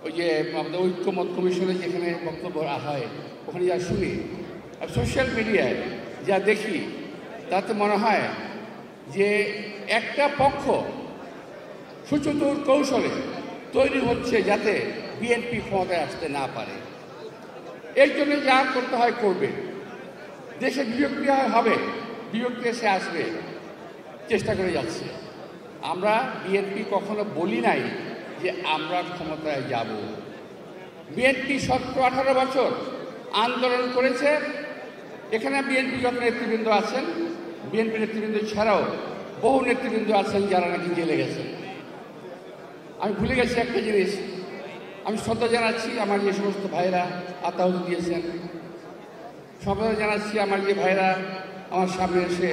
ওই যে আমাদের ঐক্যমত কমিশনে যেখানে বক্তব্য হয় ওখানে যা শুনি আর সোশ্যাল মিডিয়ায় যা দেখি তাতে মনে হয় যে একটা পক্ষ সুচতুর কৌশলে তৈরি হচ্ছে যাতে বিএনপি ক্ষমতায় আসতে না পারে। এর জন্য যা করতে হয় করবে, দেশে বিভক্তি হবে, বিভক্তি এসে আসবে, চেষ্টা করে যাচ্ছে। আমরা বিএনপি কখনো বলি নাই যে আমরা ক্ষমতায় যাব। বিএনপি 17-18 বছর আন্দোলন করেছে। এখানে বিএনপি যত নেতৃবৃন্দ আছেন, বিএনপি নেতৃবৃন্দ ছাড়াও বহু নেতৃবৃন্দ আছেন যারা নাকি জেলে গেছেন। আমি ভুলে গেছি একটা জিনিস, আমি শ্রদ্ধা জানাচ্ছি আমার যে সমস্ত ভাইরা আত্মাহুত দিয়েছেন, শ্রদ্ধা জানাচ্ছি আমার যে ভাইরা আমার সামনে এসে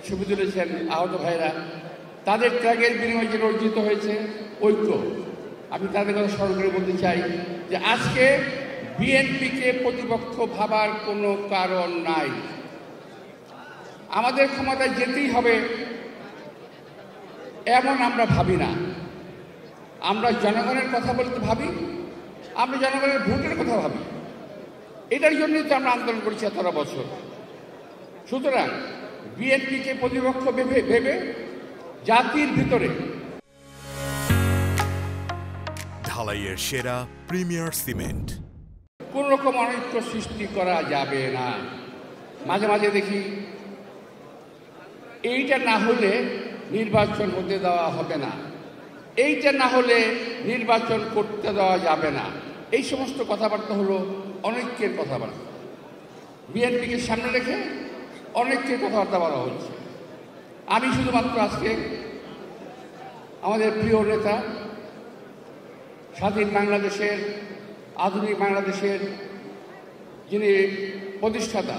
ছবি তুলেছেন, আহত ভাইরা, তাদের ত্যাগের বিনিময়ে যে অর্জিত হয়েছে ঐক্য, আমি তাদের কথা স্মরণ করে বলতে চাই যে আজকে বিএনপিকে প্রতিপক্ষ ভাবার কোনো কারণ নাই। আমাদের ক্ষমতায় যেতেই হবে এমন আমরা ভাবি না। আমরা জনগণের কথা বলতে ভাবি, আমরা জনগণের ভোটের কথা ভাবি। এটার জন্যই তো আমরা আন্দোলন করছি এতটা বছর। সুতরাং বিএনপিকে প্রতিপক্ষ ভেবে জাতির ভিতরে ঢালাইয়ের সেরা প্রিমিয়ার সিমেন্ট কোন রকম অনৈক্য সৃষ্টি করা যাবে না। মাঝে মাঝে দেখি এইটা না হলে নির্বাচন হতে দেওয়া হবে না, এইটা না হলে নির্বাচন করতে দেওয়া যাবে না। এই সমস্ত কথাবার্তা হলো অনৈক্যের কথাবার্তা। বিএনপিকে সামনে রেখে অনৈক্যের কথাবার্তা বলা হচ্ছে। আমি শুধুমাত্র আজকে আমাদের প্রিয় নেতা, স্বাধীন বাংলাদেশের, আধুনিক বাংলাদেশের যিনি প্রতিষ্ঠাতা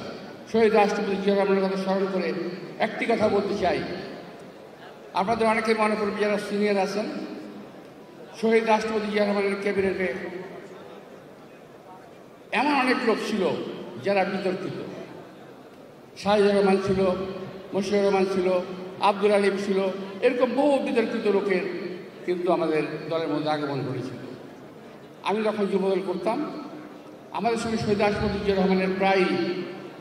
শহীদ রাষ্ট্রপতি জিয়া রহমানের কথা স্মরণ করে একটি কথা বলতে চাই। আপনাদের অনেকের মনে করবে যারা সিনিয়র আছেন, শহীদ রাষ্ট্রপতি জিয়া রহমানের ক্যাবিনেটে এমন অনেক লোক ছিল যারা বিতর্কিত। শাহজাহান রহমান ছিল, মশিউর রহমান ছিল, আব্দুল আলিম ছিল, এরকম বহু বিতর্কিত লোকের কিন্তু আমাদের দলের মধ্যে আগমন ঘটেছিল। আমি যখন যুবদল করতাম আমাদের সঙ্গে শহীদ রাষ্ট্রপতি জিয়া রহমানের প্রায়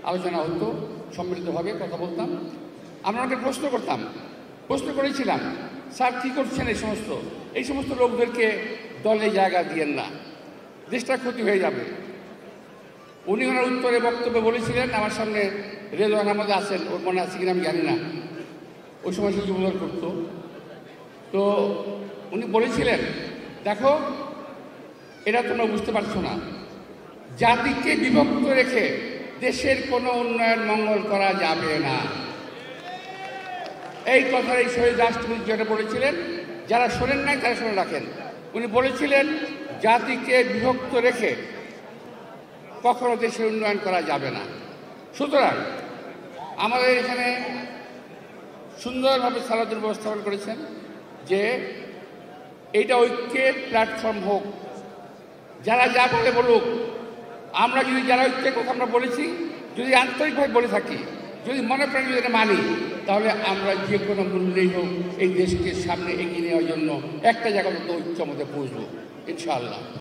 আলোচনা হতো, সম্মিলিতভাবে কথা বলতাম। আমরা ওনাকে প্রশ্ন করেছিলাম, স্যার কী করছেন এই সমস্ত লোকদেরকে দলে জায়গা দিয়েন না, দেশটা ক্ষতি হয়ে যাবে। উনি ওনার উত্তরে বক্তব্যে বলেছিলেন, আমার সামনে রেজওয়ান আহমদ আছেন, ওর মনে আছে কিনা আমি জানি না, ওই সময় সে যুবদল করত। তো উনি বলেছিলেন, দেখো এটা তোমরা বুঝতে পারছো না, জাতিকে বিভক্ত রেখে দেশের কোনো উন্নয়ন মঙ্গল করা যাবে না। এই কথা এই শহীদ রাষ্ট্রপতি যেটা বলেছিলেন, যারা শোনেন নাই তারা শুনে রাখেন। উনি বলেছিলেন জাতিকে বিভক্ত রেখে কখনো দেশের উন্নয়ন করা যাবে না। সুতরাং আমাদের এখানে সুন্দরভাবে সালাদুল ব্যবস্থাপন করেছেন যে এইটা ঐক্যের প্ল্যাটফর্ম হোক, যারা যা বলে বলুক। আমরা যদি যারা ঐক্যের কথা আমরা বলেছি, যদি আন্তরিকভাবে বলে থাকি, যদি মনে প্রাণে যদি এটা মানি, তাহলে আমরা যে কোনো মূল্যেই হোক এই দেশকে সামনে এগিয়ে নেওয়ার জন্য একটা জায়গায় ঐক্য মধ্যে পৌঁছব ইনশাআল্লাহ।